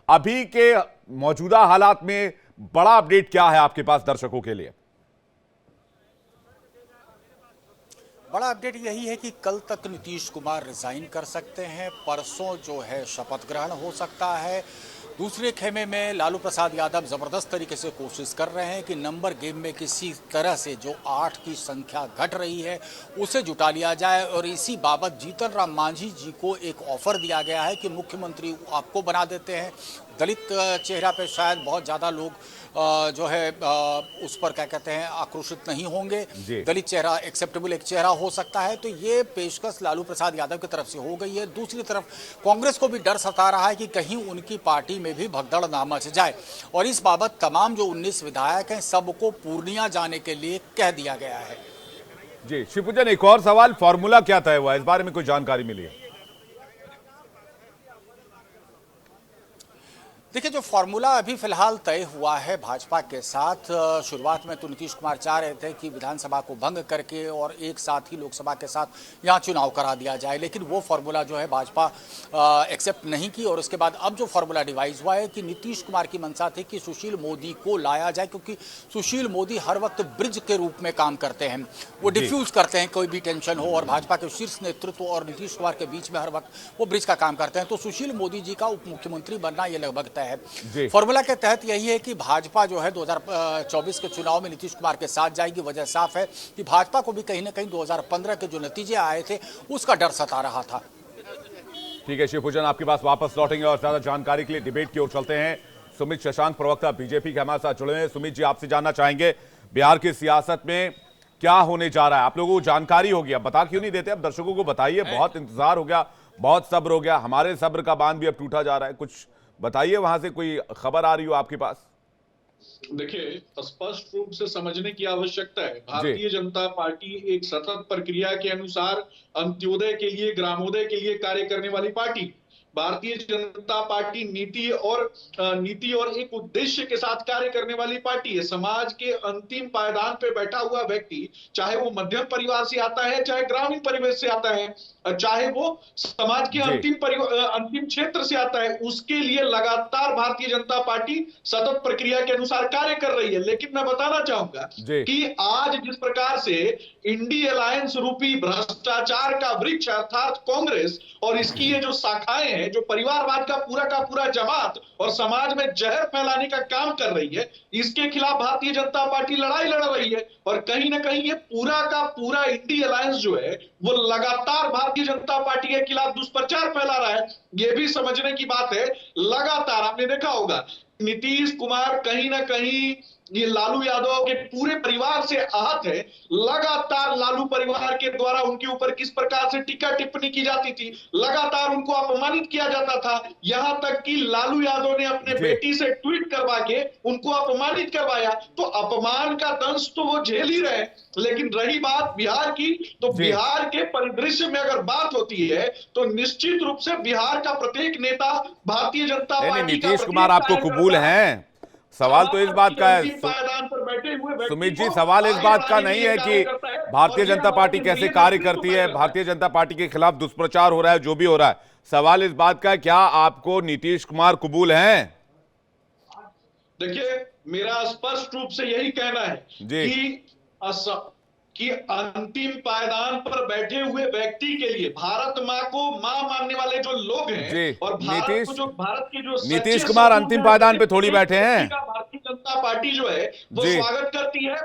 अभी के मौजूदा हालात में बड़ा अपडेट क्या है आपके पास दर्शकों के लिए? बड़ा अपडेट यही है कि कल तक नीतीश कुमार रिजाइन कर सकते हैं, परसों जो है शपथ ग्रहण हो सकता है। दूसरे खेमे में लालू प्रसाद यादव जबरदस्त तरीके से कोशिश कर रहे हैं कि नंबर गेम में किसी तरह से जो 8 की संख्या घट रही है उसे जुटा लिया जाए, और इसी बाबत जीतन राम मांझी जी को एक ऑफर दिया गया है कि मुख्यमंत्री आपको बना देते हैं। दलित चेहरा पे शायद बहुत ज़्यादा लोग जो है उस पर क्या कहते हैं आक्रोशित नहीं होंगे। दलित चेहरा एक्सेप्टेबल एक चेहरा हो सकता है, तो ये पेशकश लालू प्रसाद यादव की तरफ से हो गई है। दूसरी तरफ कांग्रेस को भी डर सता रहा है कि कहीं उनकी पार्टी में भी भगदड़ ना मच जाए, और इस बाबत तमाम जो 19 विधायक हैं सबको पूर्णिया जाने के लिए कह दिया गया है। जी शिवपूजन, एक और सवाल, फॉर्मूला क्या तय हुआ, इस बारे में कोई जानकारी मिली है? देखिए, जो फॉर्मूला अभी फिलहाल तय हुआ है भाजपा के साथ, शुरुआत में तो नीतीश कुमार चाह रहे थे कि विधानसभा को भंग करके और एक साथ ही लोकसभा के साथ यहाँ चुनाव करा दिया जाए, लेकिन वो फॉर्मूला जो है भाजपा एक्सेप्ट नहीं की। और उसके बाद अब जो फॉर्मूला डिवाइस हुआ है कि नीतीश कुमार की मंशा थी कि सुशील मोदी को लाया जाए, क्योंकि सुशील मोदी हर वक्त ब्रिज के रूप में काम करते हैं, वो डिफ्यूज करते हैं कोई भी टेंशन हो, और भाजपा के शीर्ष नेतृत्व और नीतीश कुमार के बीच में हर वक्त वो ब्रिज का काम करते हैं। तो सुशील मोदी जी का उप मुख्यमंत्री बनना ये लगभग तय है। फॉर्मूला के तहत यही है कि भाजपा जो है 2024 के चुनाव में नीतीश कुमार के साथ जाएगी। वजह साफ है कि भाजपा को भी कहीं ना कहीं 2015 के जो नतीजे आए थे उसका डर सता रहा था। ठीक है शिवपूजन, आपके पास वापस लौटेंगे और ज्यादा जानकारी के लिए डिबेट की ओर चलते हैं। सुमित शशांक, प्रवक्ता बीजेपी के हमारे साथ जुड़े हैं। सुमित जी, आपसे जानना चाहेंगे बिहार की सियासत में क्या होने जा रहा है? आप लोगों को जानकारी होगी, अब बता क्यों नहीं देते? अब दर्शकों को बताइए, बहुत इंतजार हो गया, बहुत सब्र हो गया, हमारे सब्र का बांध भी अब टूटा जा रहा है। कुछ बताइए, वहां से कोई खबर आ रही हो आपके पास? देखिए, स्पष्ट रूप से समझने की आवश्यकता है, भारतीय जनता पार्टी एक सतत प्रक्रिया के अनुसार अंत्योदय के लिए, ग्रामोदय के लिए कार्य करने वाली पार्टी। भारतीय जनता पार्टी नीति और एक उद्देश्य के साथ कार्य करने वाली पार्टी है। समाज के अंतिम पायदान पे बैठा हुआ व्यक्ति, चाहे वो मध्यम परिवार से आता है, चाहे ग्रामीण परिवेश से आता है, चाहे वो समाज के अंतिम क्षेत्र से आता है, उसके लिए लगातार भारतीय जनता पार्टी सतत प्रक्रिया के अनुसार कार्य कर रही है। लेकिन मैं बताना चाहूंगा कि आज जिस प्रकार से इंडी अलायंस रूपी भ्रष्टाचार का वृक्ष अर्थात कांग्रेस और इसकी ये जो शाखाएं हैं, जो परिवारवाद का पूरा जमात और समाज में जहर फैलाने का काम कर रही है, इसके खिलाफ भारतीय जनता पार्टी लड़ाई लड़ रही है। और कहीं ना कहीं ये पूरा का पूरा इंडी अलायंस जो है वो लगातार भारतीय जनता पार्टी के खिलाफ दुष्प्रचार फैला रहा है। ये भी समझने की बात है, लगातार आपने देखा होगा नीतीश कुमार कहीं ना कहीं ये लालू यादव के पूरे परिवार से आहत है। लगातार लालू परिवार के द्वारा उनके ऊपर किस प्रकार से टीका टिप्पणी की जाती थी, लगातार उनको अपमानित किया जाता था, यहां तक कि लालू यादव ने अपने बेटी से ट्वीट करवा के उनको अपमानित करवाया। तो अपमान का दंश तो वो झेल ही रहे। लेकिन रही बात बिहार की, तो बिहार के परिदृश्य में अगर बात होती है तो निश्चित रूप से बिहार का प्रत्येक नेता भारतीय जनता पार्टी नीतीश कुमार आपको कबूल हैं? सवाल तो इस बात का है सुमित जी, सवाल इस बात का नहीं है कि भारतीय जनता पार्टी कैसे कार्य करती है, भारतीय जनता पार्टी के खिलाफ दुष्प्रचार हो रहा है, जो भी हो रहा है, सवाल इस बात का है क्या आपको नीतीश कुमार कबूल हैं? देखिए, मेरा स्पष्ट रूप से यही कहना है कि अंतिम पायदान पर बैठे हुए व्यक्ति के लिए भारत माँ को माँ मानने वाले जो लोग हैं और भारत के जो नीतीश कुमार अंतिम पायदान पे थोड़ी बैठे हैं। भारतीय जनता पार्टी जो है वो स्वागत करती है।